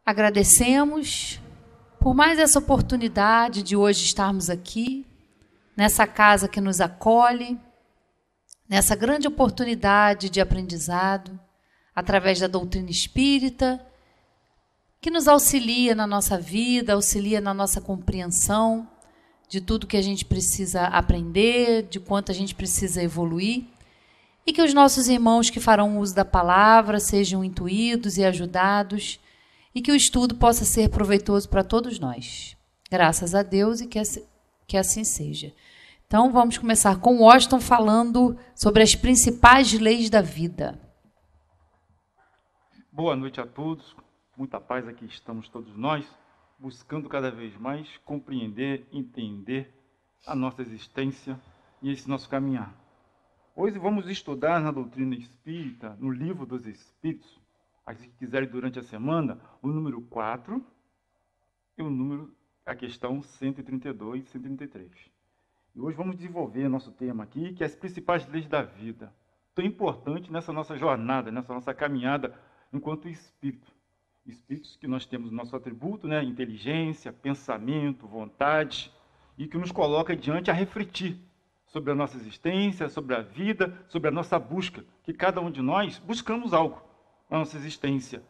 Agradecemos por mais essa oportunidade de hoje estarmos aqui, nessa casa que nos acolhe, nessa grande oportunidade de aprendizado, através da doutrina espírita, que nos auxilia na nossa vida, auxilia na nossa compreensão de tudo que a gente precisa aprender, de quanto a gente precisa evoluir, e que os nossos irmãos que farão uso da palavra sejam intuídos e ajudados, e que o estudo possa ser proveitoso para todos nós. Graças a Deus e que assim seja. Então, vamos começar com Washington falando sobre as principais leis da vida. Boa noite a todos. Muita paz, aqui estamos todos nós, buscando cada vez mais compreender, entender a nossa existência e esse nosso caminhar. Hoje vamos estudar na doutrina espírita, no Livro dos Espíritos, se quiserem durante a semana, o número 4 e a questão 132 e 133. E hoje vamos desenvolver nosso tema aqui, que é as principais leis da vida. Tão importante nessa nossa jornada, nessa nossa caminhada enquanto espírito. Espíritos que nós temos nosso atributo, né? Inteligência, pensamento, vontade, e que nos coloca diante a refletir sobre a nossa existência, sobre a vida, sobre a nossa busca, que cada um de nós buscamos algo na nossa existência.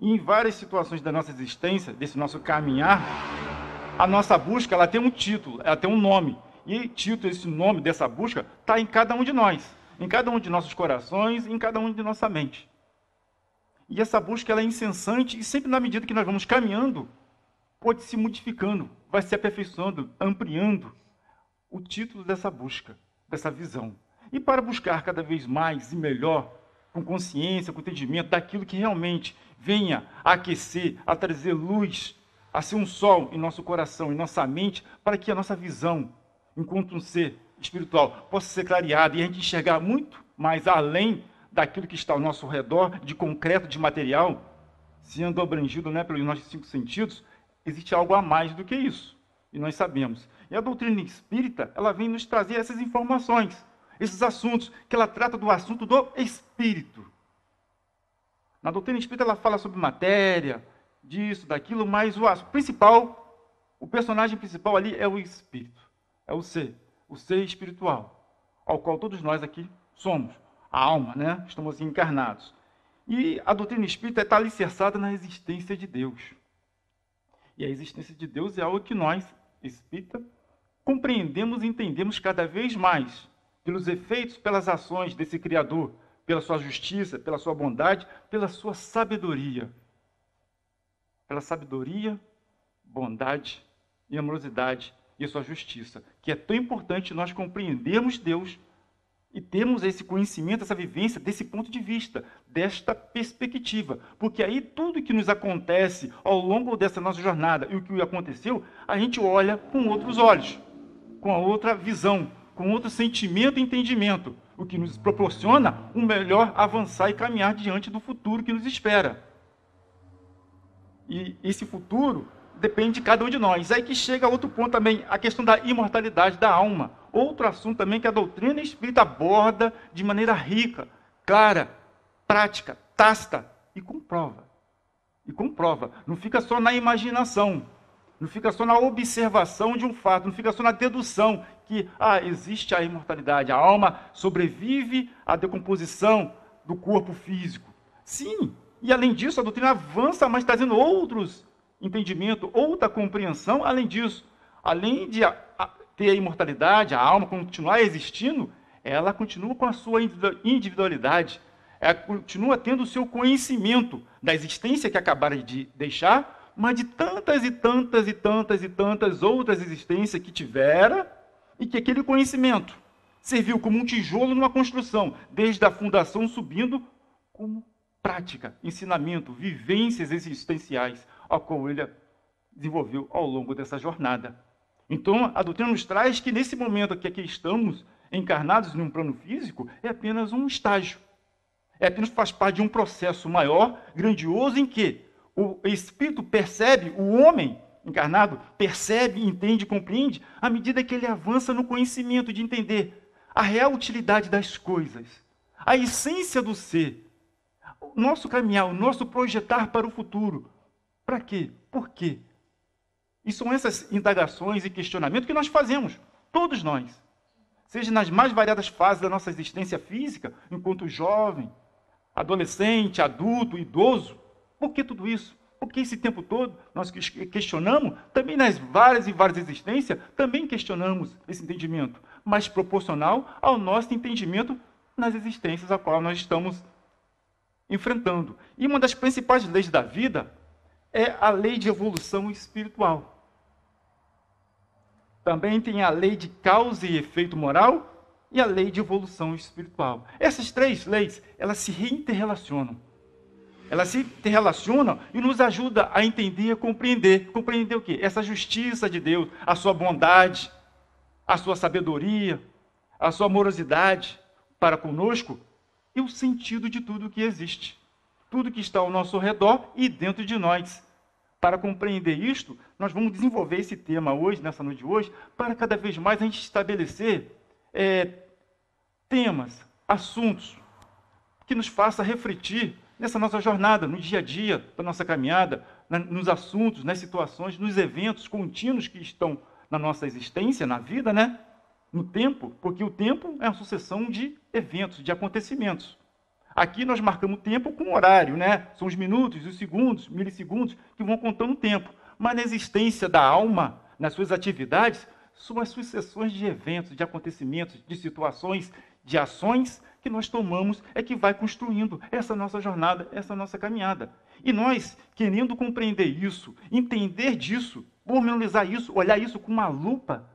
E em várias situações da nossa existência, desse nosso caminhar, a nossa busca ela tem um título, ela tem um nome. E título, esse nome dessa busca, está em cada um de nós, em cada um de nossos corações, em cada um de nossa mente. E essa busca ela é incessante e sempre na medida que nós vamos caminhando, pode se modificando, vai se aperfeiçoando, ampliando o título dessa busca, dessa visão. E para buscar cada vez mais e melhor, com consciência, com entendimento daquilo que realmente venha a aquecer, a trazer luz, a ser um sol em nosso coração, em nossa mente, para que a nossa visão, enquanto um ser espiritual, possa ser clareada e a gente enxergar muito mais além daquilo que está ao nosso redor, de concreto, de material, sendo abrangido, né, pelos nossos 5 sentidos, existe algo a mais do que isso, e nós sabemos. E a doutrina espírita, ela vem nos trazer essas informações, esses assuntos, que ela trata do assunto do espírito. Na doutrina espírita ela fala sobre matéria, disso, daquilo, mas o personagem principal ali é o espírito, é o ser espiritual, ao qual todos nós aqui somos, a alma, né? Estamos assim, encarnados. E a doutrina espírita está alicerçada na existência de Deus. E a existência de Deus é algo que nós, espírita, compreendemos e entendemos cada vez mais, pelos efeitos, pelas ações desse Criador, pela sua justiça, pela sua bondade, pela sua sabedoria. Pela sabedoria, bondade e amorosidade e a sua justiça, que é tão importante nós compreendermos Deus e termos esse conhecimento, essa vivência desse ponto de vista, desta perspectiva. Porque aí tudo que nos acontece ao longo dessa nossa jornada e o que aconteceu, a gente olha com outros olhos, com a outra visão, com outro sentimento e entendimento, o que nos proporciona um melhor avançar e caminhar diante do futuro que nos espera. E esse futuro depende de cada um de nós. Aí que chega outro ponto também, a questão da imortalidade da alma. Outro assunto também que a doutrina espírita aborda de maneira rica, clara, prática, tácita e comprova. E comprova. Não fica só na imaginação, não fica só na observação de um fato, não fica só na dedução que existe a imortalidade, a alma sobrevive à decomposição do corpo físico. Sim, e além disso a doutrina avança, mas trazendo outros entendimentos, outra compreensão, além disso. Além de ter a imortalidade, a alma continuar existindo, ela continua com a sua individualidade, ela continua tendo o seu conhecimento da existência que acabaram de deixar, mas de tantas e tantas e tantas e tantas outras existências que tivera e que aquele conhecimento serviu como um tijolo numa construção, desde a fundação subindo como prática, ensinamento, vivências existenciais, ao qual ele desenvolveu ao longo dessa jornada. Então, a doutrina nos traz que nesse momento que aqui estamos, encarnados em um plano físico, é apenas um estágio. Apenas faz parte de um processo maior, grandioso, em que o espírito percebe, o homem encarnado percebe, entende, compreende, à medida que ele avança no conhecimento de entender a real utilidade das coisas, a essência do ser, o nosso caminhar, o nosso projetar para o futuro, Para quê? Por quê? E são essas indagações e questionamentos que nós fazemos, todos nós. Seja nas mais variadas fases da nossa existência física, enquanto jovem, adolescente, adulto, idoso. Por que tudo isso? Porque esse tempo todo nós questionamos, também nas várias e várias existências, também questionamos esse entendimento, mas proporcional ao nosso entendimento nas existências a qual nós estamos enfrentando. E uma das principais leis da vida é a lei de evolução espiritual. Também tem a lei de causa e efeito moral e a lei de evolução espiritual. Essas três leis, elas se interrelacionam. Elas se interrelacionam e nos ajudam a entender e compreender. Compreender o quê? Essa justiça de Deus, a sua bondade, a sua sabedoria, a sua amorosidade para conosco e o sentido de tudo que existe. Tudo que está ao nosso redor e dentro de nós. Para compreender isto, nós vamos desenvolver esse tema hoje, nessa noite de hoje, para cada vez mais a gente estabelecer temas, assuntos, que nos faça refletir nessa nossa jornada, no dia a dia da nossa caminhada, nos assuntos, nas situações, nos eventos contínuos que estão na nossa existência, na vida, né? No tempo, porque o tempo é uma sucessão de eventos, de acontecimentos. Aqui nós marcamos o tempo com horário, né? São os minutos, os segundos, milissegundos, que vão contando o tempo. Mas na existência da alma, nas suas atividades, são as sucessões de eventos, de acontecimentos, de situações, de ações que nós tomamos, é que vai construindo essa nossa jornada, essa nossa caminhada. E nós, querendo compreender isso, entender disso, pormenorizar isso, olhar isso com uma lupa,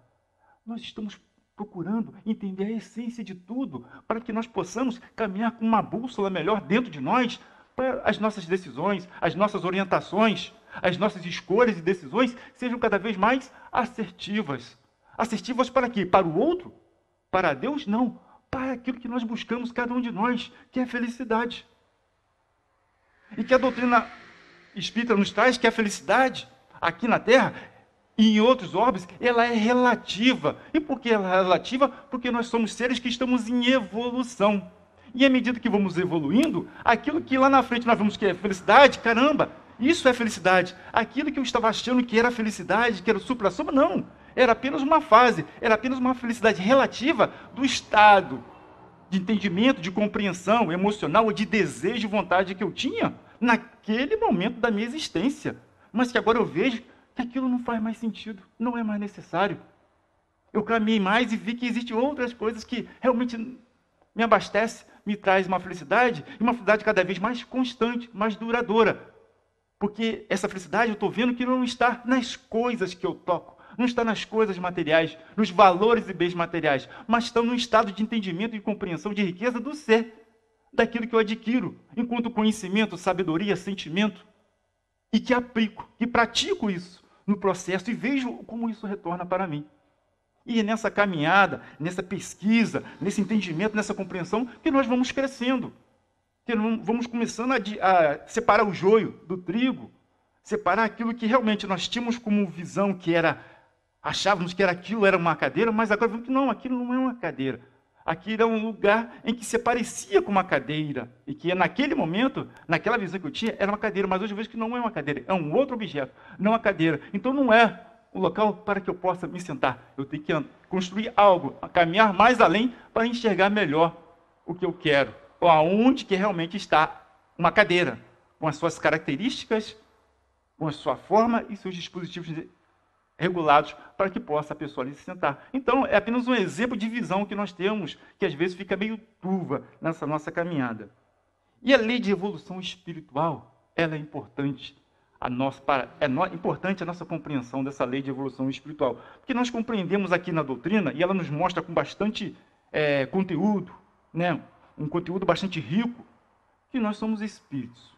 nós estamos procurando entender a essência de tudo, para que nós possamos caminhar com uma bússola melhor dentro de nós, para as nossas decisões, as nossas orientações, as nossas escolhas e decisões sejam cada vez mais assertivas. Assertivas para quê? Para o outro? Para Deus? Não. Para aquilo que nós buscamos, cada um de nós, que é a felicidade. E que a doutrina espírita nos traz, que a felicidade, aqui na Terra, e em outros orbes, ela é relativa. E por que ela é relativa? Porque nós somos seres que estamos em evolução. E à medida que vamos evoluindo, aquilo que lá na frente nós vemos que é felicidade, caramba, isso é felicidade. Aquilo que eu estava achando que era felicidade, que era o supra-soma, não. Era apenas uma fase, era apenas uma felicidade relativa do estado de entendimento, de compreensão emocional ou de desejo e vontade que eu tinha naquele momento da minha existência. Mas que agora eu vejo que aquilo não faz mais sentido, não é mais necessário. Eu caminhei mais e vi que existem outras coisas que realmente me abastecem, me traz uma felicidade, e uma felicidade cada vez mais constante, mais duradoura. Porque essa felicidade eu estou vendo que não está nas coisas que eu toco, não está nas coisas materiais, nos valores e bens materiais, mas está num estado de entendimento e compreensão de riqueza do ser, daquilo que eu adquiro, enquanto conhecimento, sabedoria, sentimento, e que aplico, que pratico isso no processo e vejo como isso retorna para mim. E é nessa caminhada, nessa pesquisa, nesse entendimento, nessa compreensão, que nós vamos crescendo, que vamos começando a separar o joio do trigo, separar aquilo que realmente nós tínhamos como visão, que era, achávamos que aquilo era uma cadeira, mas agora vemos que não, aquilo não é uma cadeira. Aquilo é um lugar em que se parecia com uma cadeira, e que naquele momento, naquela visão que eu tinha, era uma cadeira, mas hoje eu vejo que não é uma cadeira, é um outro objeto, não uma cadeira. Então não é um local para que eu possa me sentar. Eu tenho que construir algo, caminhar mais além para enxergar melhor o que eu quero, ou aonde que realmente está uma cadeira, com as suas características, com a sua forma e seus dispositivos regulados para que possa a pessoa ali se sentar. Então, é apenas um exemplo de visão que nós temos, que às vezes fica meio turva nessa nossa caminhada. E a lei de evolução espiritual, ela é importante. Importante a nossa compreensão dessa lei de evolução espiritual. Porque nós compreendemos aqui na doutrina, e ela nos mostra com bastante conteúdo, né? Um conteúdo bastante rico, que nós somos espíritos.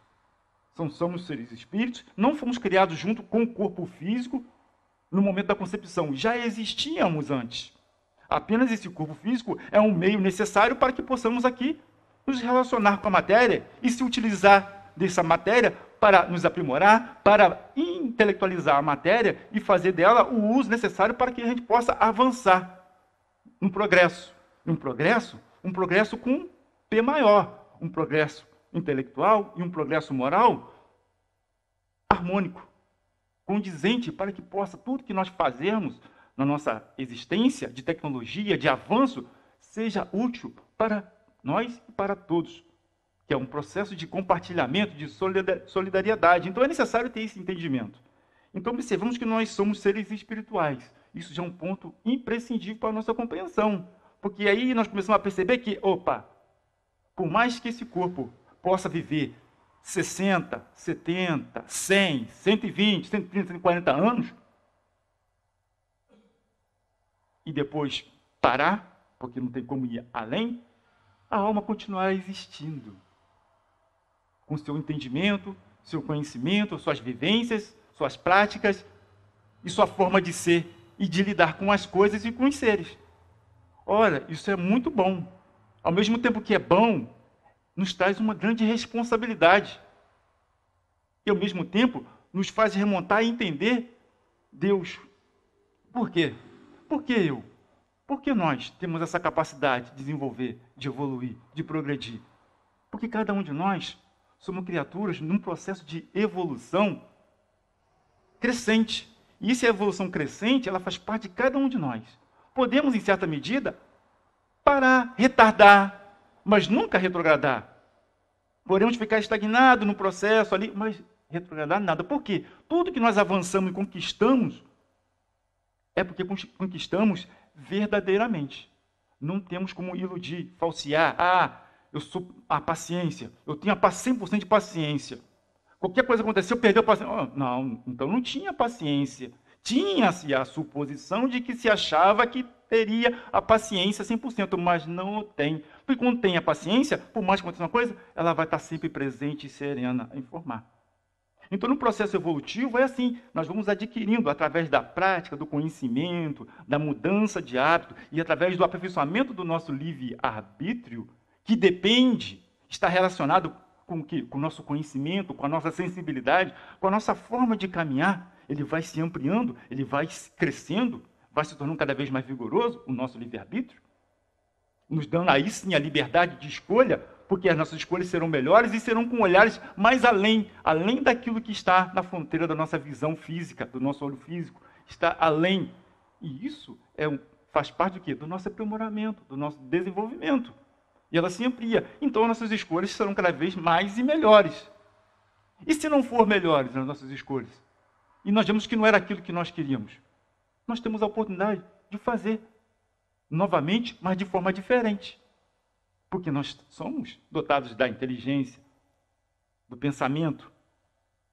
Somos seres espíritos, não fomos criados junto com o corpo físico, no momento da concepção, já existíamos antes. Apenas esse corpo físico é um meio necessário para que possamos aqui nos relacionar com a matéria e se utilizar dessa matéria para nos aprimorar, para intelectualizar a matéria e fazer dela o uso necessário para que a gente possa avançar no progresso. Um progresso com P maior, um progresso intelectual e um progresso moral harmônico, condizente, para que possa tudo que nós fazermos na nossa existência, de tecnologia, de avanço, seja útil para nós e para todos, que é um processo de compartilhamento, de solidariedade. Então é necessário ter esse entendimento. Então observamos que nós somos seres espirituais. Isso já é um ponto imprescindível para a nossa compreensão, porque aí nós começamos a perceber que, opa, por mais que esse corpo possa viver 60, 70, 100, 120, 130, 140 anos, e depois parar, porque não tem como ir além, a alma continuará existindo, com seu entendimento, seu conhecimento, suas vivências, suas práticas e sua forma de ser e de lidar com as coisas e com os seres. Ora, isso é muito bom. Ao mesmo tempo que é bom, nos traz uma grande responsabilidade. E, ao mesmo tempo, nos faz remontar e entender Deus. Por quê? Por que eu? Por que nós temos essa capacidade de desenvolver, de evoluir, de progredir? Porque cada um de nós somos criaturas num processo de evolução crescente. E essa evolução crescente, ela faz parte de cada um de nós. Podemos, em certa medida, parar, retardar, mas nunca retrogradar. Podemos ficar estagnados no processo ali, mas retrogradar nada. Por quê? Tudo que nós avançamos e conquistamos é porque conquistamos verdadeiramente. Não temos como iludir, falsear. Eu sou a paciência, eu tenho 100% de paciência. Qualquer coisa aconteceu, perdeu a paciência. Não, então não tinha paciência. Tinha-se a suposição de que se achava que teria a paciência 100%, mas não tem. Porque quando tem a paciência, por mais que aconteça uma coisa, ela vai estar sempre presente e serena a informar. Então, no processo evolutivo, é assim, nós vamos adquirindo, através da prática, do conhecimento, da mudança de hábito, e através do aperfeiçoamento do nosso livre-arbítrio, que depende, está relacionado com o quê? Com o nosso conhecimento, com a nossa sensibilidade, com a nossa forma de caminhar, ele vai se ampliando, ele vai crescendo, vai se tornando cada vez mais vigoroso, o nosso livre-arbítrio, nos dando aí sim a liberdade de escolha, porque as nossas escolhas serão melhores e serão com olhares mais além daquilo que está na fronteira da nossa visão física, do nosso olho físico, está além. E isso faz parte do quê? Do nosso aprimoramento, do nosso desenvolvimento. E ela se amplia. Então, nossas escolhas serão cada vez mais e melhores. E se não for melhores nas nossas escolhas? E nós vemos que não era aquilo que nós queríamos. Nós temos a oportunidade de fazer novamente, mas de forma diferente. Porque nós somos dotados da inteligência, do pensamento,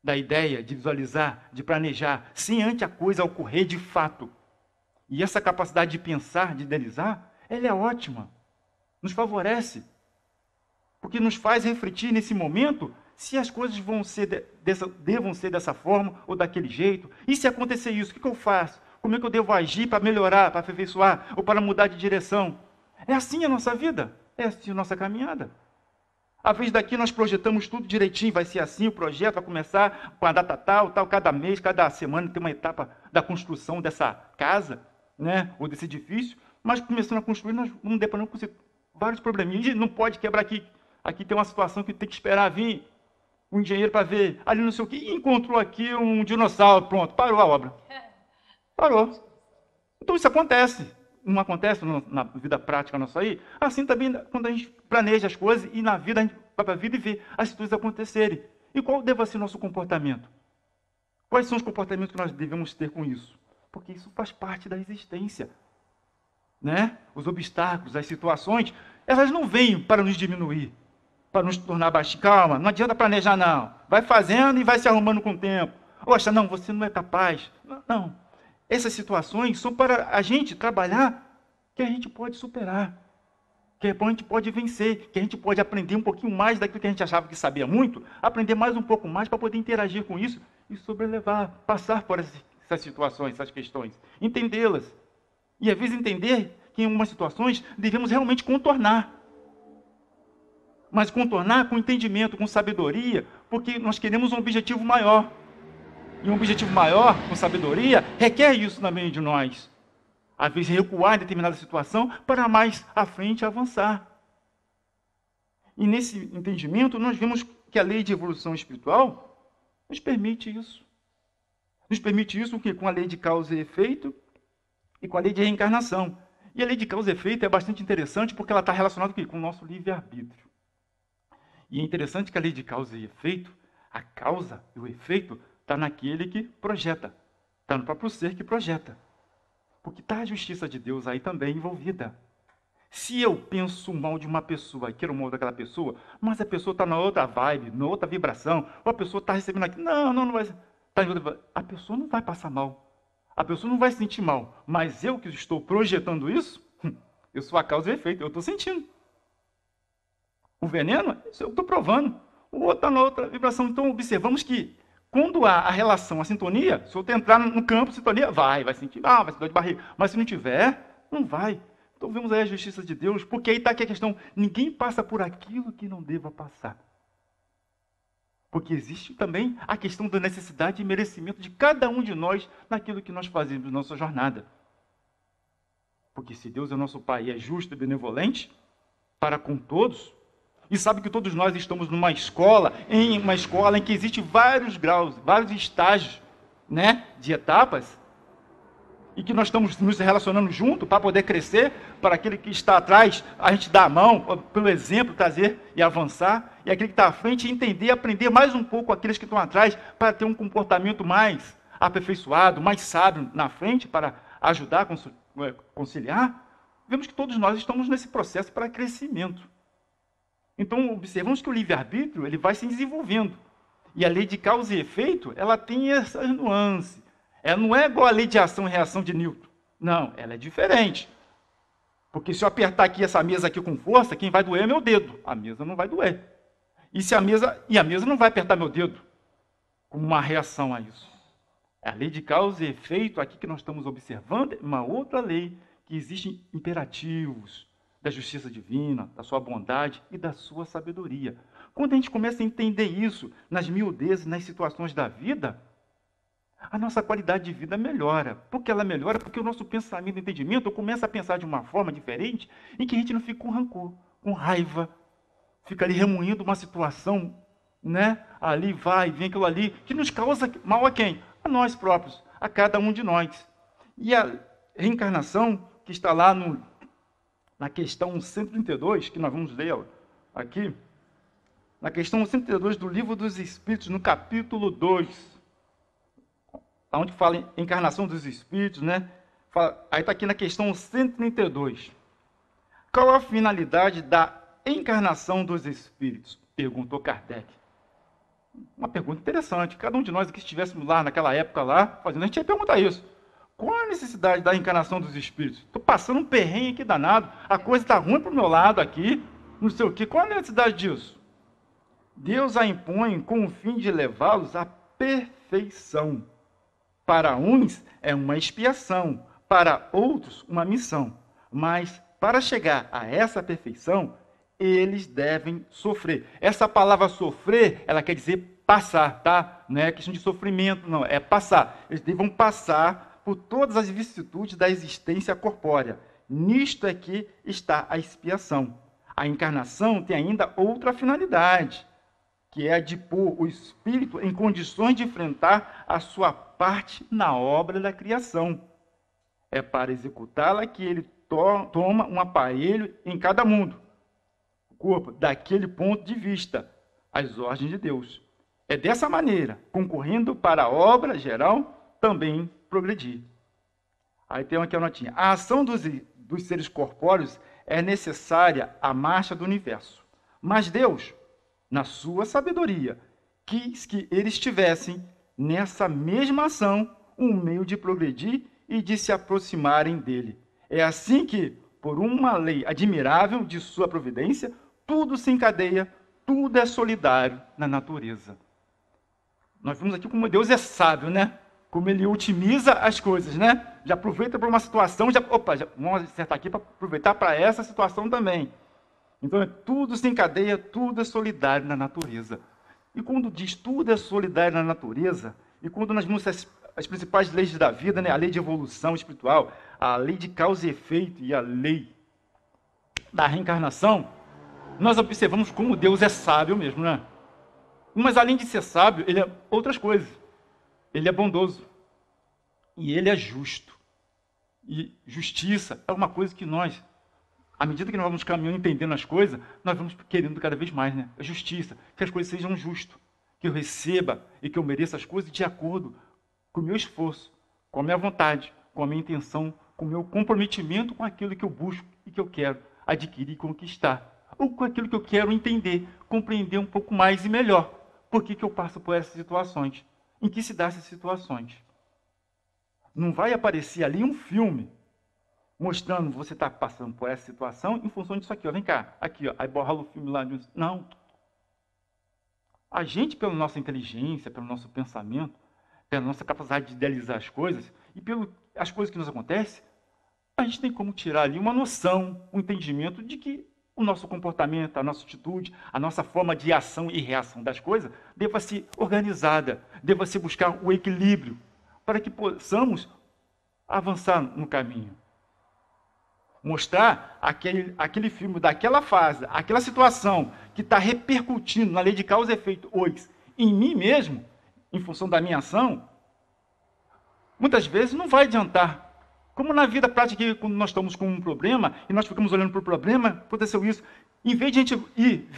da ideia, de visualizar, de planejar, sem antes a coisa ocorrer de fato. E essa capacidade de pensar, de idealizar, ela é ótima. Nos favorece. Porque nos faz refletir nesse momento se as coisas devam ser dessa forma ou daquele jeito. E se acontecer isso, o que eu faço? Como é que eu devo agir para melhorar, para aperfeiçoar ou para mudar de direção? É assim a nossa vida. É assim a nossa caminhada. Às vezes daqui nós projetamos tudo direitinho, vai ser assim, o projeto vai começar com a data tal, cada mês, cada semana tem uma etapa da construção dessa casa, né, ou desse edifício, mas começando a construir, nós vamos deparando com vários probleminhas. E não pode quebrar aqui. Aqui tem uma situação que tem que esperar vir um engenheiro para ver, ali não sei o quê, e encontrou aqui um dinossauro, pronto, parou a obra. Parou. Então isso acontece. Não acontece na vida prática nossa aí? Assim também quando a gente planeja as coisas e na vida a gente vai para a vida e vê as coisas acontecerem. E qual deve ser o nosso comportamento? Quais são os comportamentos que nós devemos ter com isso? Porque isso faz parte da existência. Né? Os obstáculos, as situações, elas não vêm para nos diminuir, para nos tornar baixinhos. Calma, não adianta planejar não. Vai fazendo e vai se arrumando com o tempo. Poxa, não, você não é capaz. Não. Essas situações são para a gente trabalhar, que a gente pode superar, que a gente pode vencer, que a gente pode aprender um pouquinho mais daquilo que a gente achava que sabia muito, aprender mais um pouco mais para poder interagir com isso e sobrelevar, passar por essas situações, essas questões, entendê-las. E às vezes entender que em algumas situações devemos realmente contornar. Mas contornar com entendimento, com sabedoria, porque nós queremos um objetivo maior. E um objetivo maior, com sabedoria, requer isso também de nós. Às vezes recuar em determinada situação para mais à frente avançar. E nesse entendimento nós vemos que a lei de evolução espiritual, Nos permite isso. Nos permite isso com a lei de causa e efeito e com a lei de reencarnação. E a lei de causa e efeito é bastante interessante porque ela está relacionada com o nosso livre-arbítrio. E é interessante que a lei de causa e efeito, a causa e o efeito, está naquele que projeta. Está no próprio ser que projeta. Porque está a justiça de Deus aí também envolvida. Se eu penso mal de uma pessoa e quero o mal daquela pessoa, mas a pessoa está na outra vibe, na outra vibração, ou a pessoa está recebendo aqui, não vai... A pessoa não vai passar mal. A pessoa não vai se sentir mal. Mas eu que estou projetando isso, eu sou a causa e o efeito, eu estou sentindo. O veneno, isso eu estou provando. O outro está na outra vibração. Então, observamos que quando há a relação, a sintonia, se eu entrar no campo de sintonia, vai sentir, vai sentir dor de barriga. Mas se não tiver, não vai. Então, vemos aí a justiça de Deus, porque aí está aqui a questão, ninguém passa por aquilo que não deva passar. Porque existe também a questão da necessidade e merecimento de cada um de nós naquilo que nós fazemos na nossa jornada. Porque se Deus é nosso Pai e é justo e benevolente para com todos, e sabe que todos nós estamos numa escola em que existem vários graus, vários estágios, de etapas, e que nós estamos nos relacionando junto para poder crescer, para aquele que está atrás, a gente dar a mão, pelo exemplo, trazer e avançar, e aquele que está à frente entender, aprender mais um pouco aqueles que estão atrás, para ter um comportamento mais aperfeiçoado, mais sábio na frente, para ajudar, conciliar. Vemos que todos nós estamos nesse processo para crescimento. Então, observamos que o livre-arbítrio ele vai se desenvolvendo. E a lei de causa e efeito, ela tem essas nuances. Ela não é igual a lei de ação e reação de Newton. Não, ela é diferente. Porque se eu apertar aqui essa mesa aqui com força, quem vai doer é meu dedo. A mesa não vai doer. A mesa não vai apertar meu dedo como uma reação a isso. É a lei de causa e efeito aqui que nós estamos observando, uma outra lei que existem imperativos da justiça divina, da sua bondade e da sua sabedoria. Quando a gente começa a entender isso nas miudezas, nas situações da vida, a nossa qualidade de vida melhora. Por que ela melhora? Porque o nosso pensamento e entendimento começa a pensar de uma forma diferente em que a gente não fica com rancor, com raiva, fica ali remoendo uma situação, ali vai, vem aquilo ali, que nos causa mal a quem? A nós próprios, a cada um de nós. E a reencarnação, que está lá na questão 132, que nós vamos ler aqui, na questão 132 do Livro dos Espíritos, no capítulo 2, onde fala em encarnação dos espíritos, aí está aqui na questão 132. Qual a finalidade da encarnação dos espíritos? Perguntou Kardec. Uma pergunta interessante. Cada um de nós que estivéssemos lá naquela época lá, fazendo, a gente ia perguntar isso. Qual a necessidade da encarnação dos espíritos? Estou passando um perrengue aqui danado, a coisa está ruim para o meu lado aqui, não sei o quê. Qual a necessidade disso? Deus a impõe com o fim de levá-los à perfeição. Para uns é uma expiação, para outros uma missão. Mas para chegar a essa perfeição, eles devem sofrer. Essa palavra sofrer, ela quer dizer passar, tá? Não é questão de sofrimento, não, é passar. Eles devem passar por todas as vicissitudes da existência corpórea. Nisto é que está a expiação. A encarnação tem ainda outra finalidade, que é a de pôr o espírito em condições de enfrentar a sua parte na obra da criação. É para executá-la que ele toma um aparelho em cada mundo, o corpo, daquele ponto de vista, as ordens de Deus. É dessa maneira, concorrendo para a obra geral, também progredir. Aí tem aqui a notinha. A ação dos seres corpóreos é necessária à marcha do universo. Mas Deus, na sua sabedoria, quis que eles tivessem, nessa mesma ação, um meio de progredir e de se aproximarem dele. É assim que, por uma lei admirável de sua providência, tudo se encadeia, tudo é solidário na natureza. Nós vimos aqui como Deus é sábio, Como ele otimiza as coisas, Já aproveita para uma situação, vamos acertar aqui para aproveitar para essa situação também. Então, tudo se encadeia, tudo é solidário na natureza. E quando diz tudo é solidário na natureza, e quando nós vemos as principais leis da vida, a lei de evolução espiritual, a lei de causa e efeito e a lei da reencarnação, nós observamos como Deus é sábio mesmo, Mas além de ser sábio, ele é outras coisas. Ele é bondoso. E ele é justo. E justiça é uma coisa que nós, à medida que nós vamos caminhando, entendendo as coisas, nós vamos querendo cada vez mais, né? A justiça, que as coisas sejam justas, que eu receba e que eu mereça as coisas de acordo com o meu esforço, com a minha vontade, com a minha intenção, com o meu comprometimento com aquilo que eu busco e que eu quero adquirir e conquistar. Ou com aquilo que eu quero entender, compreender um pouco mais e melhor. Por que eu passo por essas situações? Em que se dá essas situações? Não vai aparecer ali um filme mostrando você está passando por essa situação em função disso aqui. Ó. Vem cá, aqui, ó, aí borra o filme lá. Não. A gente, pela nossa inteligência, pelo nosso pensamento, pela nossa capacidade de idealizar as coisas e pelas coisas que nos acontecem, a gente tem como tirar ali uma noção, um entendimento de que o nosso comportamento, a nossa atitude, a nossa forma de ação e reação das coisas deva ser organizada, deva ser buscar o equilíbrio para que possamos avançar no caminho. Mostrar aquele filme daquela fase, aquela situação que está repercutindo na lei de causa e efeito hoje em mim mesmo, em função da minha ação, muitas vezes não vai adiantar. Como na vida prática, quando nós estamos com um problema e nós ficamos olhando para o problema, aconteceu isso. Em vez de a gente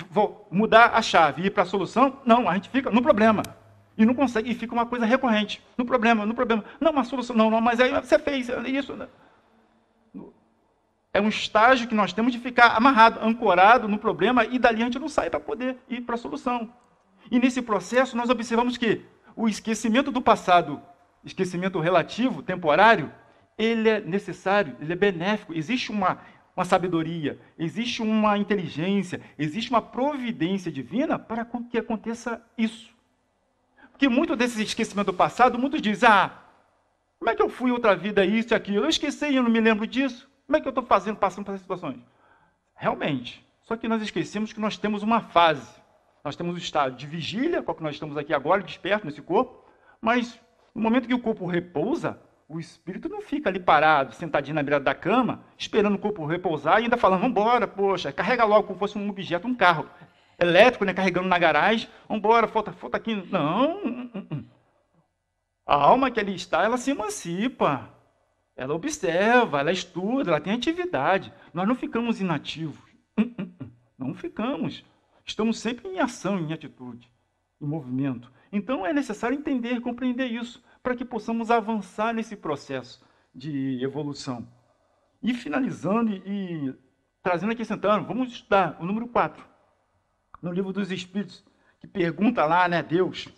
mudar a chave e ir para a solução, não, a gente fica no problema. E não consegue, e fica uma coisa recorrente. No problema. Não, uma solução, não, mas aí você fez isso. É um estágio que nós temos de ficar amarrado, ancorado no problema, e dali a gente não sai para poder ir para a solução. E nesse processo nós observamos que o esquecimento do passado, esquecimento relativo, temporário, ele é necessário, ele é benéfico. Existe uma sabedoria, existe uma inteligência, existe uma providência divina para que aconteça isso. Porque muito desse esquecimento do passado, muitos dizem, como é que eu fui outra vida, isso e aquilo? Eu esqueci e eu não me lembro disso. Como é que eu estou passando por essas situações? Realmente. Só que nós esquecemos que nós temos uma fase. Nós temos o estado de vigília, qual que nós estamos aqui agora, desperto nesse corpo, mas no momento que o corpo repousa, o espírito não fica ali parado, sentadinho na beira da cama, esperando o corpo repousar e ainda falando, vamos embora, poxa, carrega logo como fosse um objeto, um carro elétrico, né, carregando na garagem, vamos embora, falta aqui. Não. A alma que ali está, ela se emancipa. Ela observa, ela estuda, ela tem atividade. Nós não ficamos inativos. Não ficamos. Estamos sempre em ação, em atitude, em movimento. Então é necessário entender, compreender isso, para que possamos avançar nesse processo de evolução. E finalizando e trazendo aqui, sentando, vamos estudar o número 4, no Livro dos Espíritos, que pergunta lá, né, Deus,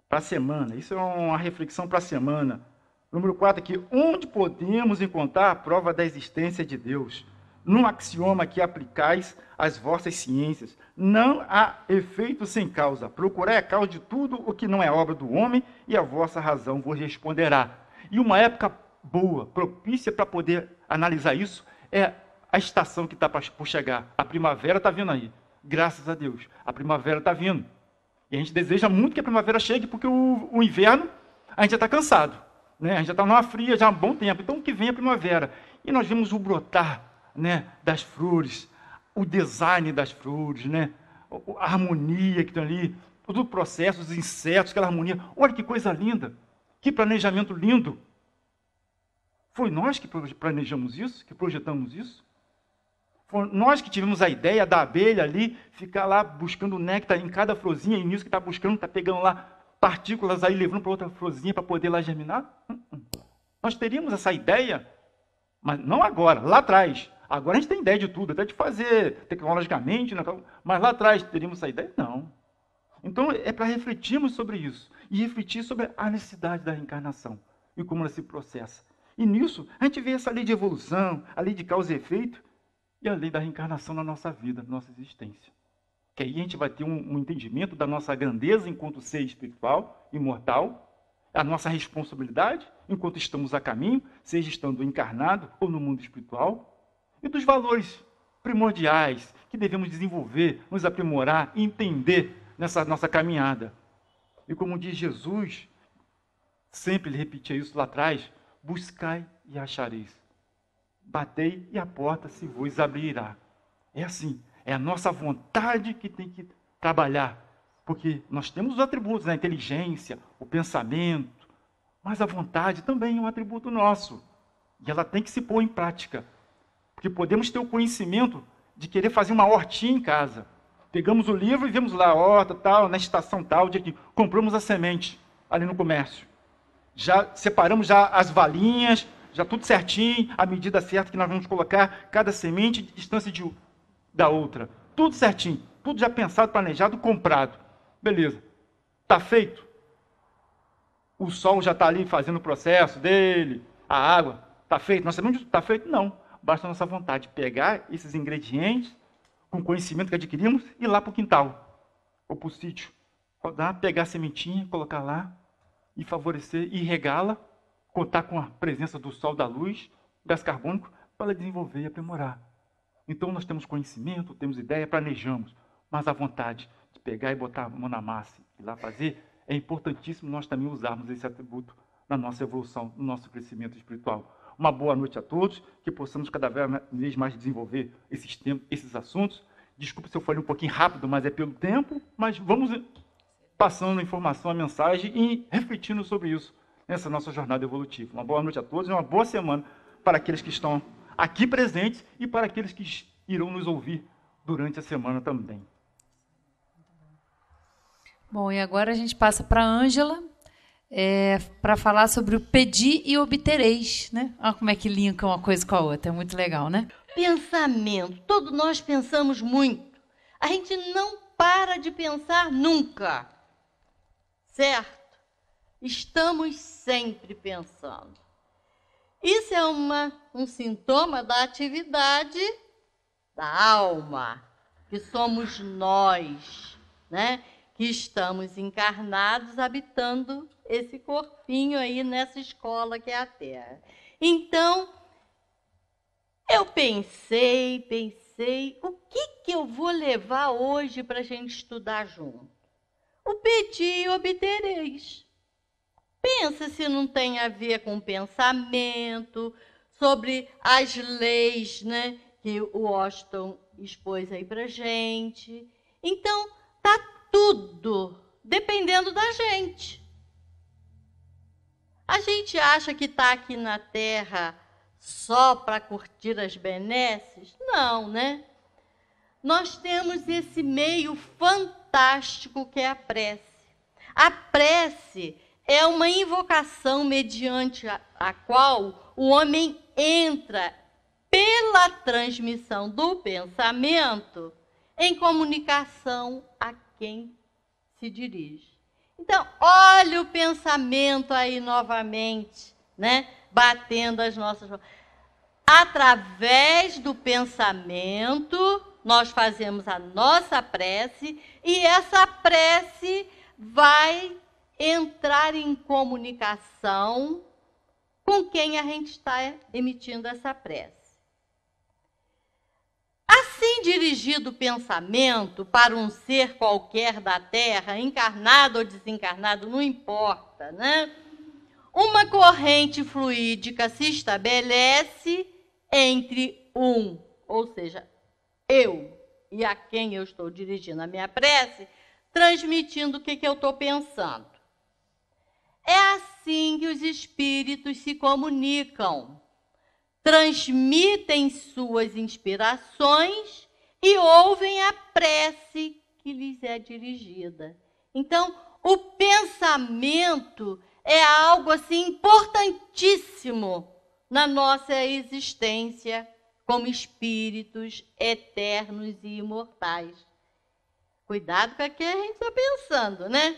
para a semana. Isso é uma reflexão para a semana. Número 4 aqui. Onde podemos encontrar a prova da existência de Deus? Num axioma que aplicais às vossas ciências. Não há efeito sem causa. Procurai a causa de tudo o que não é obra do homem e a vossa razão vos responderá. E uma época boa, propícia para poder analisar isso, é a estação que está por chegar. A primavera está vindo aí. Graças a Deus. A primavera está vindo. E a gente deseja muito que a primavera chegue, porque o inverno, a gente já está cansado. Né? A gente já está numa fria já há um bom tempo. Então, que vem a primavera. E nós vemos o brotar, né, das flores, o design das flores, né? A harmonia que está ali, todo o processo, os insetos, aquela harmonia. Olha que coisa linda. Que planejamento lindo. Foi nós que planejamos isso, que projetamos isso. Foi nós que tivemos a ideia da abelha ali, ficar lá buscando néctar em cada florzinha, e nisso que está buscando, está pegando lá partículas aí, levando para outra florzinha para poder lá germinar? Nós teríamos essa ideia, mas não agora, lá atrás. Agora a gente tem ideia de tudo, até de fazer tecnologicamente, né? Mas lá atrás teríamos essa ideia? Não. Então é para refletirmos sobre isso, e refletir sobre a necessidade da reencarnação, e como ela se processa. E nisso, a gente vê essa lei de evolução, a lei de causa e efeito, e a lei da reencarnação na nossa vida, na nossa existência. Que aí a gente vai ter um entendimento da nossa grandeza enquanto ser espiritual, imortal, a nossa responsabilidade enquanto estamos a caminho, seja estando encarnado ou no mundo espiritual, e dos valores primordiais que devemos desenvolver, nos aprimorar e entender nessa nossa caminhada. E como diz Jesus, sempre ele repetia isso lá atrás, buscai e achareis. Batei e a porta se vos abrirá. É assim, É a nossa vontade que tem que trabalhar. Porque nós temos os atributos, a inteligência, o pensamento, mas a vontade também é um atributo nosso. E ela tem que se pôr em prática. Porque podemos ter o conhecimento de querer fazer uma hortinha em casa. Pegamos o livro e vemos lá a horta, tal, na estação tal, de aqui. Compramos a semente ali no comércio. Já separamos já as valinhas, já tudo certinho, a medida certa que nós vamos colocar cada semente de distância da outra. Tudo certinho, tudo já pensado, planejado, comprado. Beleza. Está feito? O sol já está ali fazendo o processo dele, a água. Está feito? Nós sabemos que está feito? Não. Basta a nossa vontade de pegar esses ingredientes, com o conhecimento que adquirimos, e ir lá para o quintal, ou para o sítio. Rodar, pegar a sementinha, colocar lá, e favorecer, e regá-la, contar com a presença do sol, da luz, gás carbônico, para ela desenvolver e aprimorar. Então nós temos conhecimento, temos ideia, planejamos, mas a vontade de pegar e botar a mão na massa e lá fazer, é importantíssimo nós também usarmos esse atributo na nossa evolução, no nosso crescimento espiritual. Uma boa noite a todos, que possamos cada vez mais desenvolver esses assuntos. Desculpe se eu falei um pouquinho rápido, mas é pelo tempo, mas vamos passando a informação, a mensagem e refletindo sobre isso nessa nossa jornada evolutiva. Uma boa noite a todos e uma boa semana para aqueles que estão aqui presentes e para aqueles que irão nos ouvir durante a semana também. Bom, e agora a gente passa para a Ângela, para falar sobre o pedir e obtereis, né? Olha como é que linka uma coisa com a outra, é muito legal, né? Pensamento, todos nós pensamos muito. A gente não para de pensar nunca, certo? Estamos sempre pensando. Isso é um sintoma da atividade da alma, que somos nós, né? Que estamos encarnados habitando esse corpinho aí nessa escola que é a Terra. Então, eu pensei, o que eu vou levar hoje para a gente estudar junto? O pedir e obtereis. Pensa se não tem a ver com pensamento, sobre as leis, né, que o Washington expôs aí para a gente. Então, está tudo dependendo da gente. A gente acha que está aqui na Terra só para curtir as benesses? Não, né? Nós temos esse meio fantástico que é a prece. A prece é uma invocação mediante a qual o homem entra pela transmissão do pensamento em comunicação a quem se dirige. Então, olha o pensamento aí novamente, né? Batendo as nossas... Através do pensamento, nós fazemos a nossa prece e essa prece vai entrar em comunicação com quem a gente está emitindo essa prece. Assim dirigido o pensamento para um ser qualquer da Terra, encarnado ou desencarnado, não importa, né? Uma corrente fluídica se estabelece entre ou seja, eu e a quem eu estou dirigindo a minha prece, transmitindo o que eu estou pensando. É assim que os espíritos se comunicam. Transmitem suas inspirações e ouvem a prece que lhes é dirigida. Então, o pensamento é algo assim importantíssimo na nossa existência como espíritos eternos e imortais. Cuidado com o que a gente está pensando, né?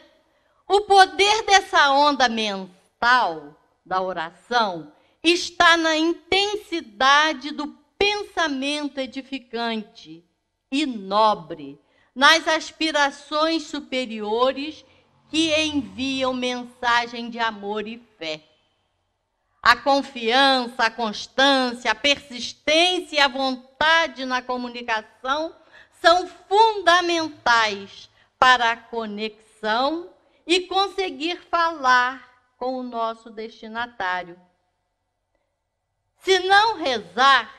O poder dessa onda mental da oração está na intensidade do pensamento edificante e nobre, nas aspirações superiores que enviam mensagem de amor e fé. A confiança, a constância, a persistência e a vontade na comunicação são fundamentais para a conexão e conseguir falar com o nosso destinatário. Se não rezar,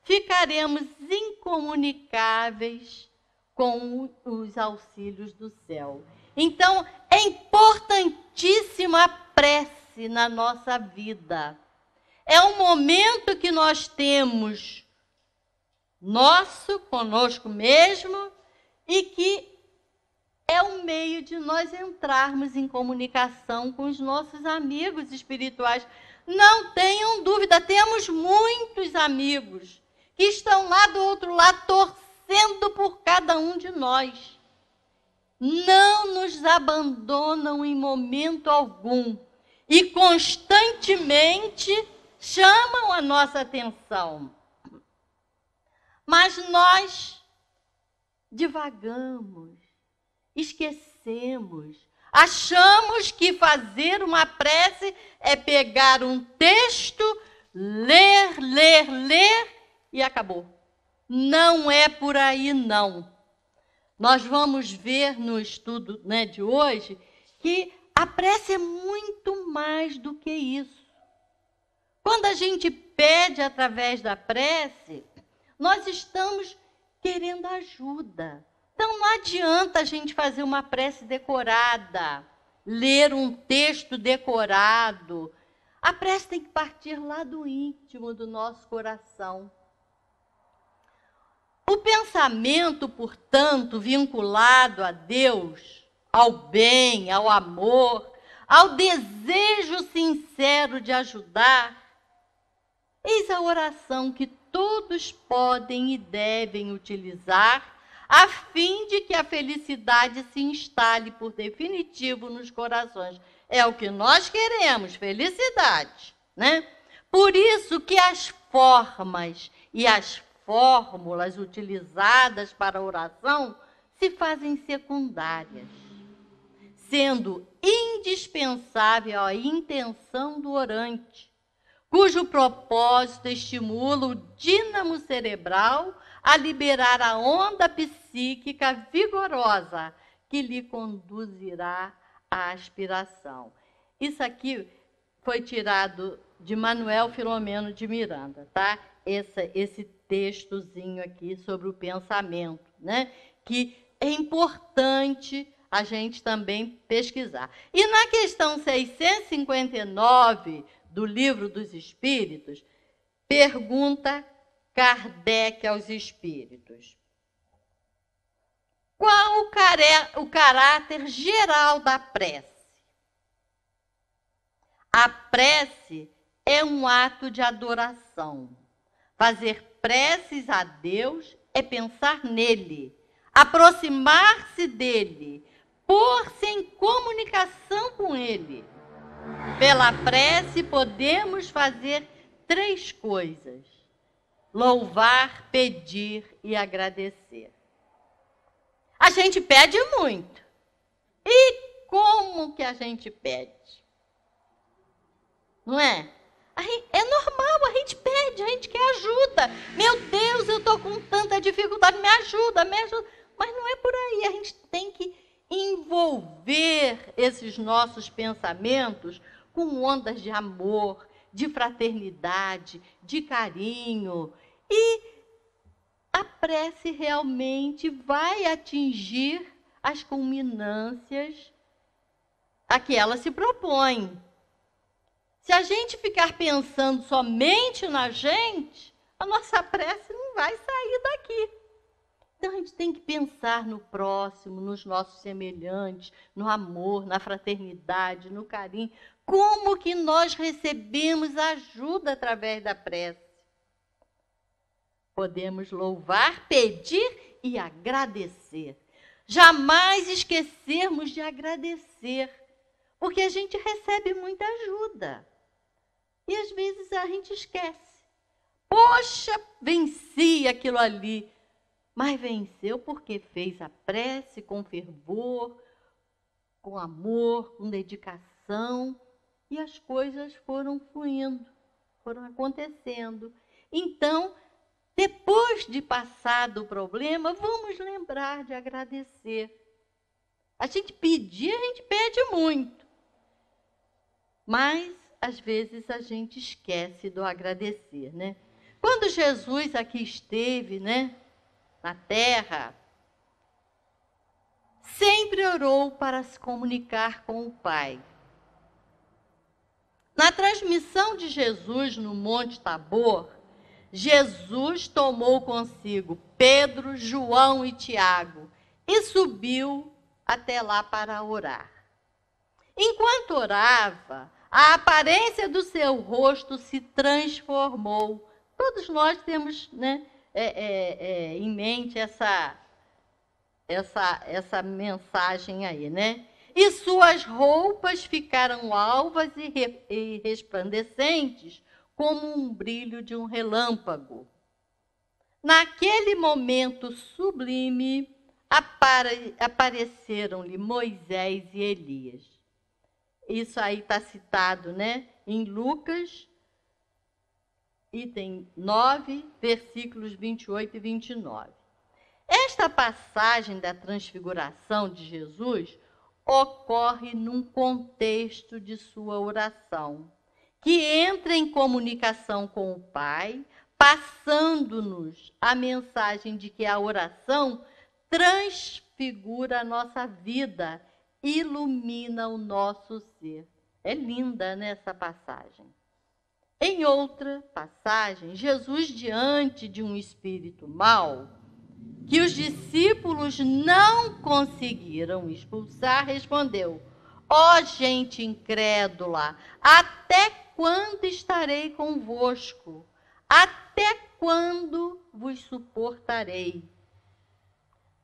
ficaremos incomunicáveis com os auxílios do céu. Então, é importantíssima a prece na nossa vida. É um momento que nós temos nosso, conosco mesmo, e que é um meio de nós entrarmos em comunicação com os nossos amigos espirituais. Não tenham dúvida, temos muitos amigos que estão lá do outro lado torcendo por cada um de nós. Não nos abandonam em momento algum e constantemente chamam a nossa atenção. Mas nós divagamos, esquecemos, achamos que fazer uma prece é pegar um texto, ler e acabou. Não é por aí, não. Nós vamos ver no estudo, né, de hoje que a prece é muito mais do que isso. Quando a gente pede através da prece, nós estamos querendo ajuda. Então, não adianta a gente fazer uma prece decorada, ler um texto decorado. A prece tem que partir lá do íntimo do nosso coração. O pensamento, portanto, vinculado a Deus, ao bem, ao amor, ao desejo sincero de ajudar, eis a oração que todos podem e devem utilizar a fim de que a felicidade se instale por definitivo nos corações. É o que nós queremos, felicidade, né? Por isso que as formas e as fórmulas utilizadas para a oração se fazem secundárias, sendo indispensável a intenção do orante, cujo propósito estimula o dínamo cerebral a liberar a onda psíquica vigorosa que lhe conduzirá à aspiração. Isso aqui foi tirado de Manuel Filomeno de Miranda, tá? Esse textozinho aqui sobre o pensamento, né? Que é importante a gente também pesquisar. E na questão 659 do Livro dos Espíritos, pergunta Kardec aos espíritos: qual o caráter geral da prece? A prece é um ato de adoração. Fazer preces a Deus é pensar nele, aproximar-se dele, pôr-se em comunicação com ele. Pela prece podemos fazer 3 coisas: louvar, pedir e agradecer. A gente pede muito. E como que a gente pede? Não é? É normal, a gente pede, a gente quer ajuda. Meu Deus, eu estou com tanta dificuldade, me ajuda, me ajuda. Mas não é por aí, a gente tem que envolver esses nossos pensamentos com ondas de amor, de fraternidade, de carinho. E a prece realmente vai atingir as culminâncias a que ela se propõe. Se a gente ficar pensando somente na gente, a nossa prece não vai sair daqui. Então, a gente tem que pensar no próximo, nos nossos semelhantes, no amor, na fraternidade, no carinho. Como que nós recebemos ajuda através da prece? Podemos louvar, pedir e agradecer. Jamais esquecermos de agradecer, porque a gente recebe muita ajuda. E às vezes a gente esquece. Poxa, venci aquilo ali. Mas venceu porque fez a prece com fervor, com amor, com dedicação. E as coisas foram fluindo, foram acontecendo. Então, depois de passado o problema, vamos lembrar de agradecer. A gente pedir, a gente pede muito. Mas, às vezes, a gente esquece do agradecer, né? Quando Jesus aqui esteve, né, na terra, sempre orou para se comunicar com o Pai. Na transmissão de Jesus no Monte Tabor, Jesus tomou consigo Pedro, João e Tiago e subiu até lá para orar. Enquanto orava, a aparência do seu rosto se transformou. Todos nós temos, né, em mente essa mensagem aí, né? E suas roupas ficaram alvas e resplandecentes, como um brilho de um relâmpago. Naquele momento sublime, apareceram-lhe Moisés e Elias. Isso aí está citado, né, em Lucas, item 9, versículos 28 e 29. Esta passagem da transfiguração de Jesus ocorre num contexto de sua oração, que entra em comunicação com o Pai, passando-nos a mensagem de que a oração transfigura a nossa vida, ilumina o nosso ser. É linda, né, essa passagem. Em outra passagem, Jesus, diante de um espírito mau, que os discípulos não conseguiram expulsar, respondeu: ó gente incrédula, até quando estarei convosco? Até quando vos suportarei?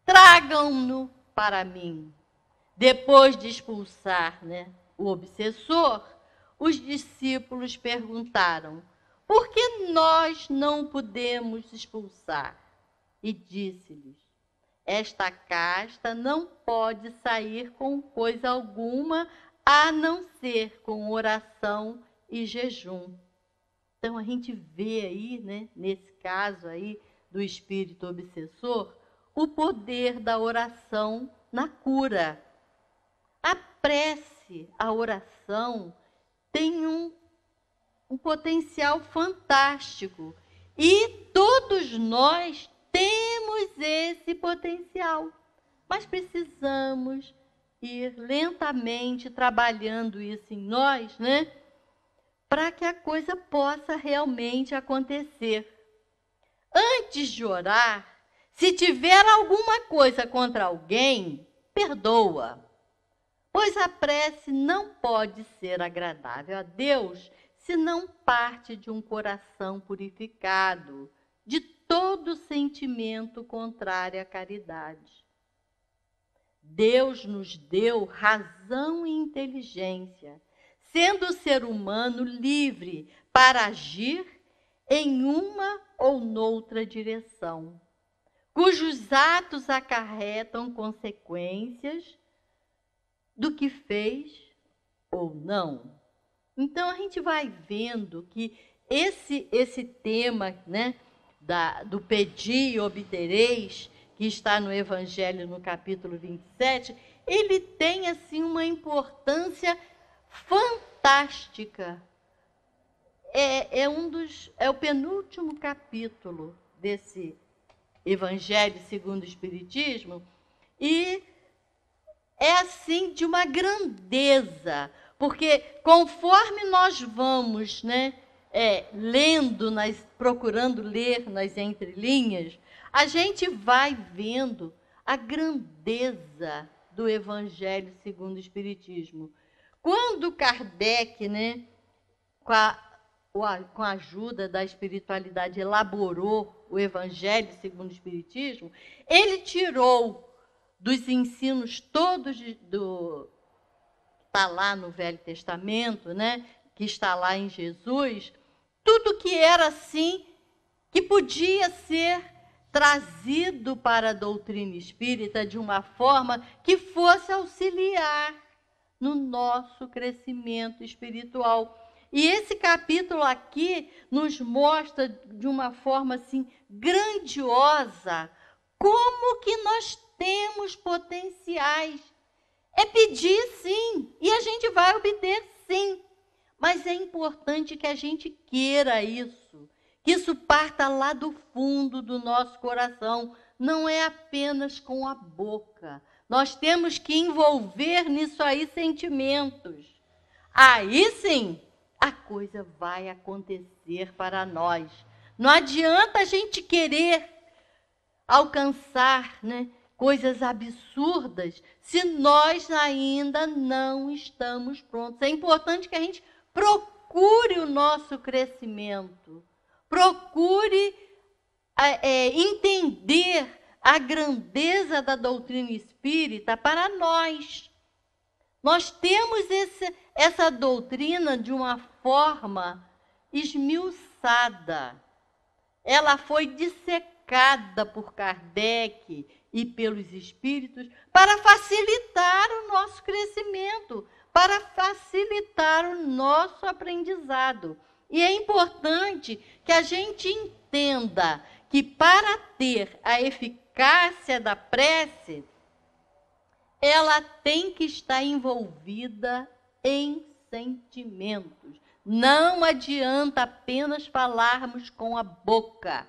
Tragam-no para mim. Depois de expulsar, né, o obsessor, os discípulos perguntaram: por que nós não podemos expulsar? E disse-lhes: esta casta não pode sair com coisa alguma, a não ser com oração e jejum. Então, a gente vê aí, né, nesse caso aí do espírito obsessor, o poder da oração na cura. A prece, a oração, tem um potencial fantástico. E todos nós temos esse potencial, mas precisamos ir lentamente trabalhando isso em nós, né? Para que a coisa possa realmente acontecer. Antes de orar, se tiver alguma coisa contra alguém, perdoa, pois a prece não pode ser agradável a Deus se não parte de um coração purificado, de todo sentimento contrário à caridade. Deus nos deu razão e inteligência, sendo o ser humano livre para agir em uma ou noutra direção, cujos atos acarretam consequências do que fez ou não. Então, a gente vai vendo que esse tema, né, do pedir e obtereis, que está no Evangelho no capítulo 27, ele tem assim uma importância fantástica. É o penúltimo capítulo desse Evangelho segundo o Espiritismo, e é assim de uma grandeza, porque conforme nós vamos, né, lendo, procurando ler nas entrelinhas, a gente vai vendo a grandeza do Evangelho segundo o Espiritismo. Quando Kardec, né, com a ajuda da espiritualidade, elaborou o Evangelho segundo o Espiritismo, ele tirou dos ensinos todos está lá no Velho Testamento, né, que está lá em Jesus, tudo que era assim, que podia ser trazido para a doutrina espírita de uma forma que fosse auxiliar no nosso crescimento espiritual. E esse capítulo aqui nos mostra de uma forma assim grandiosa como que nós temos potenciais. É pedir, sim, e a gente vai obter, sim. Mas é importante que a gente queira isso, Que isso parta lá do fundo do nosso coração, não é apenas com a boca. Nós temos que envolver nisso aí sentimentos. Aí sim, a coisa vai acontecer para nós. Não adianta a gente querer alcançar, né, coisas absurdas se nós ainda não estamos prontos. É importante que a gente procure o nosso crescimento. Procure entender a grandeza da doutrina espírita para nós. Nós temos essa doutrina de uma forma esmiuçada. Ela foi dissecada por Kardec e pelos espíritos para facilitar o nosso crescimento, para facilitar o nosso aprendizado. E é importante que a gente entenda que para ter a eficácia da prece, ela tem que estar envolvida em sentimentos. Não adianta apenas falarmos com a boca.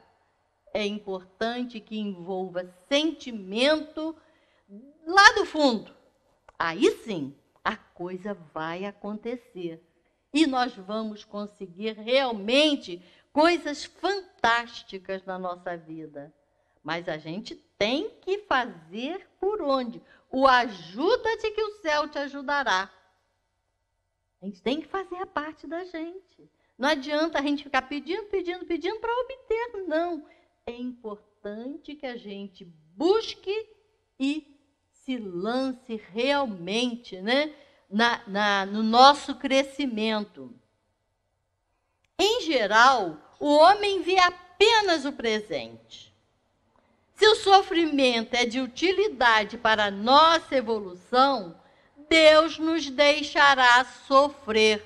É importante que envolva sentimento lá do fundo. Aí sim, a coisa vai acontecer. E nós vamos conseguir realmente coisas fantásticas na nossa vida. Mas a gente tem que fazer por onde? O ajuda-te que o céu te ajudará. A gente tem que fazer a parte da gente. Não adianta a gente ficar pedindo para obter, não. É importante que a gente busque e se lance realmente, né, no nosso crescimento. Em geral, o homem vê apenas o presente. Se o sofrimento é de utilidade para a nossa evolução, Deus nos deixará sofrer.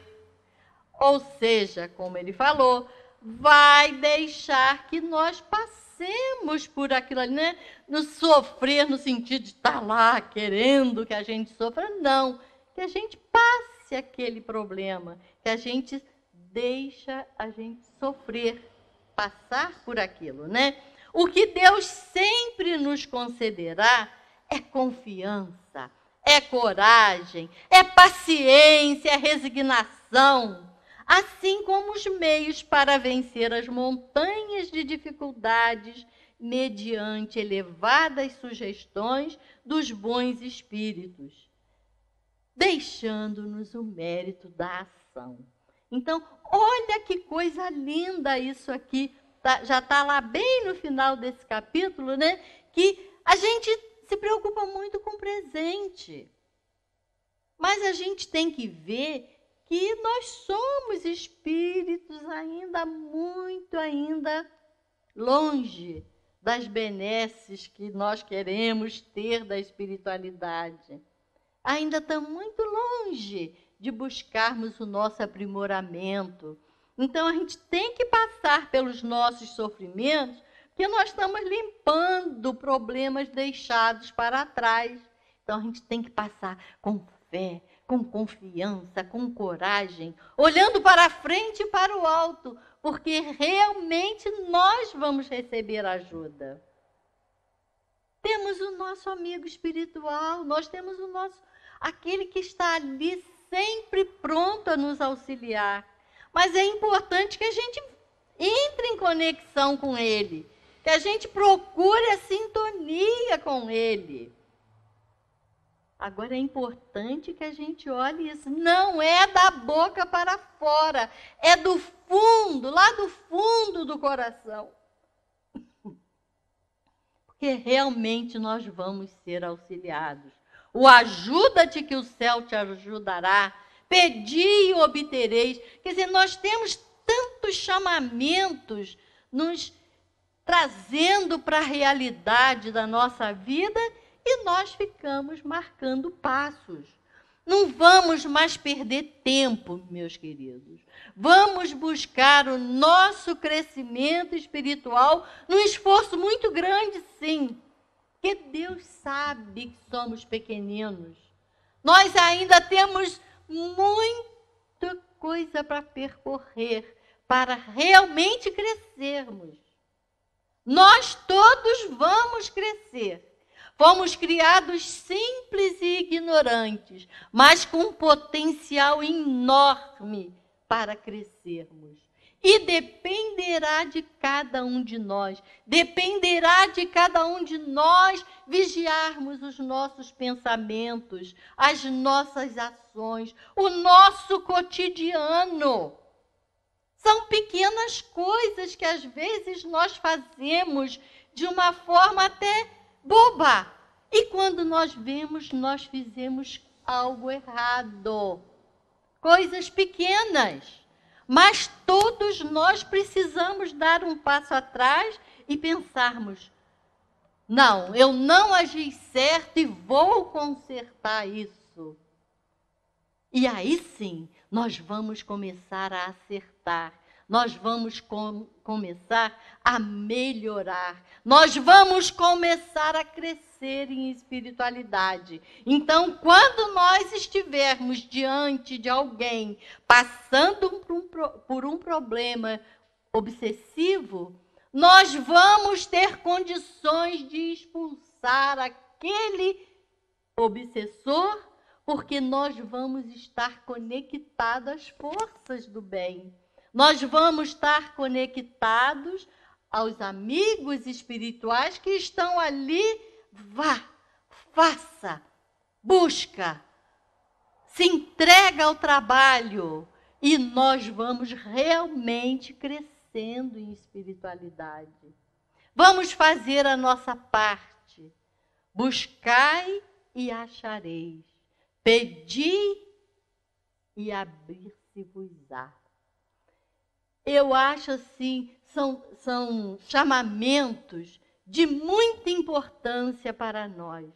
Ou seja, como ele falou, vai deixar que nós passemos por aquilo ali, né? No sofrer, no sentido de estar lá querendo que a gente sofra, não. Que a gente passe aquele problema, que a gente deixa a gente sofrer, passar por aquilo, né? O que Deus sempre nos concederá é confiança, é coragem, é paciência, é resignação, assim como os meios para vencer as montanhas de dificuldades mediante elevadas sugestões dos bons espíritos, deixando-nos o mérito da ação. Então, olha que coisa linda isso aqui. Já está lá bem no final desse capítulo, né? Que a gente se preocupa muito com o presente. Mas a gente tem que ver que nós somos espíritos ainda longe das benesses que nós queremos ter da espiritualidade. Ainda estamos muito longe de buscarmos o nosso aprimoramento. Então, a gente tem que passar pelos nossos sofrimentos, porque nós estamos limpando problemas deixados para trás. Então, a gente tem que passar com fé, com confiança, com coragem, olhando para frente e para o alto, porque realmente nós vamos receber ajuda. Temos o nosso amigo espiritual, nós temos aquele que está ali sempre pronto a nos auxiliar. Mas é importante que a gente entre em conexão com ele, que a gente procure a sintonia com ele. Agora é importante que a gente olhe isso. Não é da boca para fora, é do fundo, lá do fundo do coração. Porque realmente nós vamos ser auxiliados. O ajuda-te que o céu te ajudará. Pedi e obtereis. Quer dizer, nós temos tantos chamamentos nos trazendo para a realidade da nossa vida e nós ficamos marcando passos. Não vamos mais perder tempo, meus queridos. Vamos buscar o nosso crescimento espiritual num esforço muito grande, sim. Porque Deus sabe que somos pequeninos. Nós ainda temos muita coisa para percorrer, para realmente crescermos. Nós todos vamos crescer. Fomos criados simples e ignorantes, mas com um potencial enorme para crescermos. E dependerá de cada um de nós, dependerá de cada um de nós vigiarmos os nossos pensamentos, as nossas ações, o nosso cotidiano. São pequenas coisas que às vezes nós fazemos de uma forma até boba. E quando nós vemos, nós fizemos algo errado. Coisas pequenas. Mas todos nós precisamos dar um passo atrás e pensarmos: não, eu não agi certo e vou consertar isso. E aí sim, nós vamos começar a acertar. Nós vamos começar a melhorar. Nós vamos começar a crescer em espiritualidade. Então, quando nós estivermos diante de alguém passando por um problema obsessivo, nós vamos ter condições de expulsar aquele obsessor, porque nós vamos estar conectados às forças do bem. Nós vamos estar conectados aos amigos espirituais que estão ali. Vá, faça, busca, se entrega ao trabalho e nós vamos realmente crescendo em espiritualidade. Vamos fazer a nossa parte. Buscai e achareis. Pedi e abrir-se-vos-á. Eu acho assim, são chamamentos de muita importância para nós.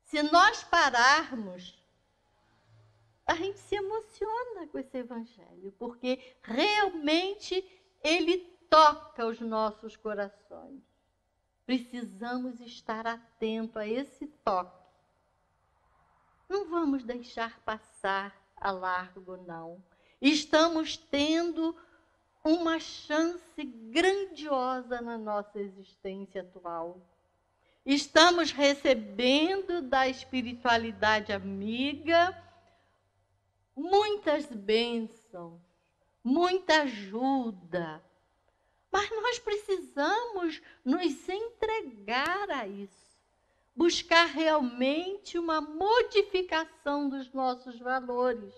Se nós pararmos, a gente se emociona com esse evangelho, porque realmente ele toca os nossos corações. Precisamos estar atentos a esse toque. Não vamos deixar passar a largo, não. Estamos tendo uma chance grandiosa na nossa existência atual. Estamos recebendo da espiritualidade amiga muitas bênçãos, muita ajuda. Mas nós precisamos nos entregar a isso. Buscar realmente uma modificação dos nossos valores.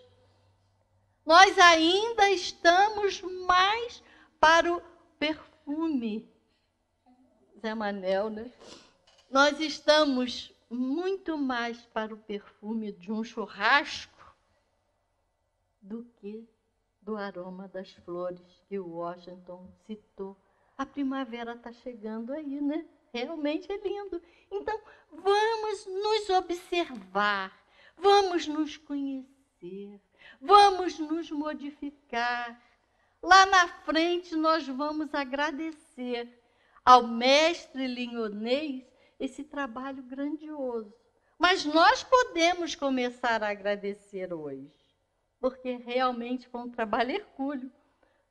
Nós ainda estamos mais para o perfume. Zé Manel, né? Nós estamos muito mais para o perfume de um churrasco do que do aroma das flores que o Washington citou. A primavera está chegando aí, né? Realmente é lindo. Então, vamos nos observar, vamos nos conhecer, vamos nos modificar. Lá na frente, nós vamos agradecer ao mestre Linhonês esse trabalho grandioso. Mas nós podemos começar a agradecer hoje, porque realmente foi um trabalho hercúleo.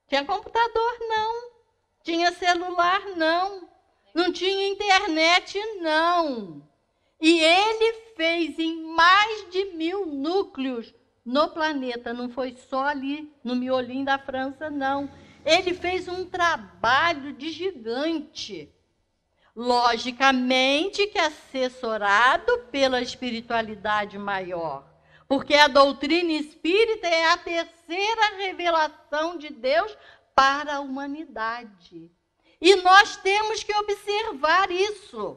Tinha computador, não. Tinha celular, não. Não tinha internet, não. E ele fez em mais de 1000 núcleos no planeta. Não foi só ali no miolinho da França, não. Ele fez um trabalho de gigante. Logicamente que assessorado pela espiritualidade maior. Porque a doutrina espírita é a terceira revelação de Deus para a humanidade. E nós temos que observar isso.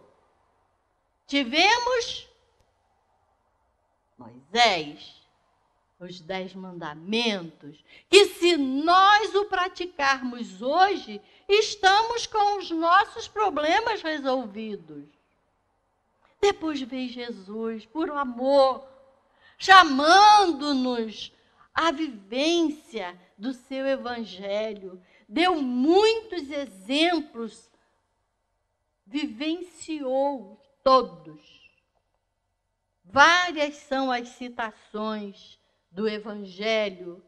Tivemos Moisés, os 10 mandamentos, que se nós o praticarmos hoje, estamos com os nossos problemas resolvidos. Depois veio Jesus, por amor, chamando-nos à vivência do seu evangelho. Deu muitos exemplos, vivenciou todos. Várias são as citações do Evangelho,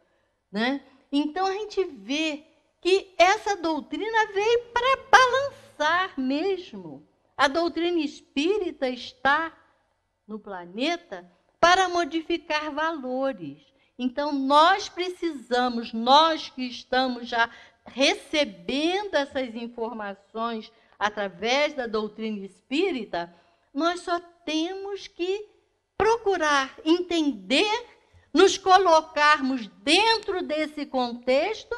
né? Então a gente vê que essa doutrina veio para balançar mesmo. A doutrina espírita está no planeta para modificar valores. Então nós precisamos, nós que estamos já recebendo essas informações através da doutrina espírita, nós só temos que procurar entender, nos colocarmos dentro desse contexto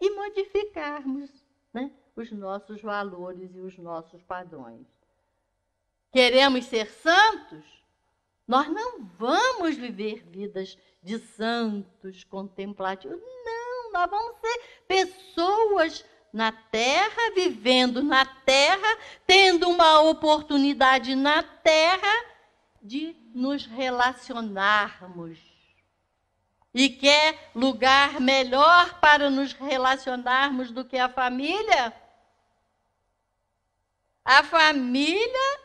e modificarmos, né, os nossos valores e os nossos padrões. Queremos ser santos? Nós não vamos viver vidas de santos contemplativos. Não, nós vamos ser pessoas na Terra, vivendo na Terra, tendo uma oportunidade na Terra de nos relacionarmos. E quer lugar melhor para nos relacionarmos do que a família? A família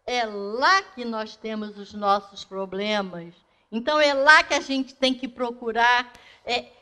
é lá que nós temos os nossos problemas. Então é lá que a gente tem que procurar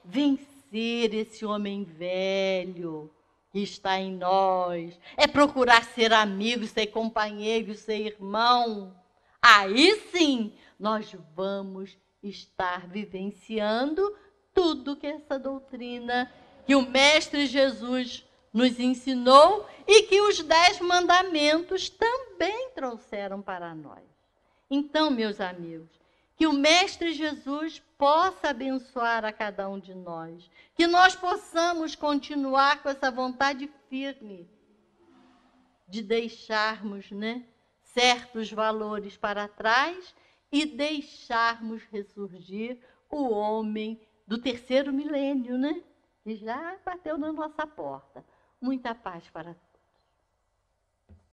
vencer esse homem velho que está em nós. É procurar ser amigo, ser companheiro, ser irmão. Aí sim nós vamos estar vivenciando tudo que essa doutrina, que o Mestre Jesus nos ensinou e que os 10 mandamentos também trouxeram para nós. Então, meus amigos, que o Mestre Jesus possa abençoar a cada um de nós, que nós possamos continuar com essa vontade firme de deixarmos, né, certos valores para trás e deixarmos ressurgir o homem do 3º milênio, né, que já bateu na nossa porta. Muita paz para todos.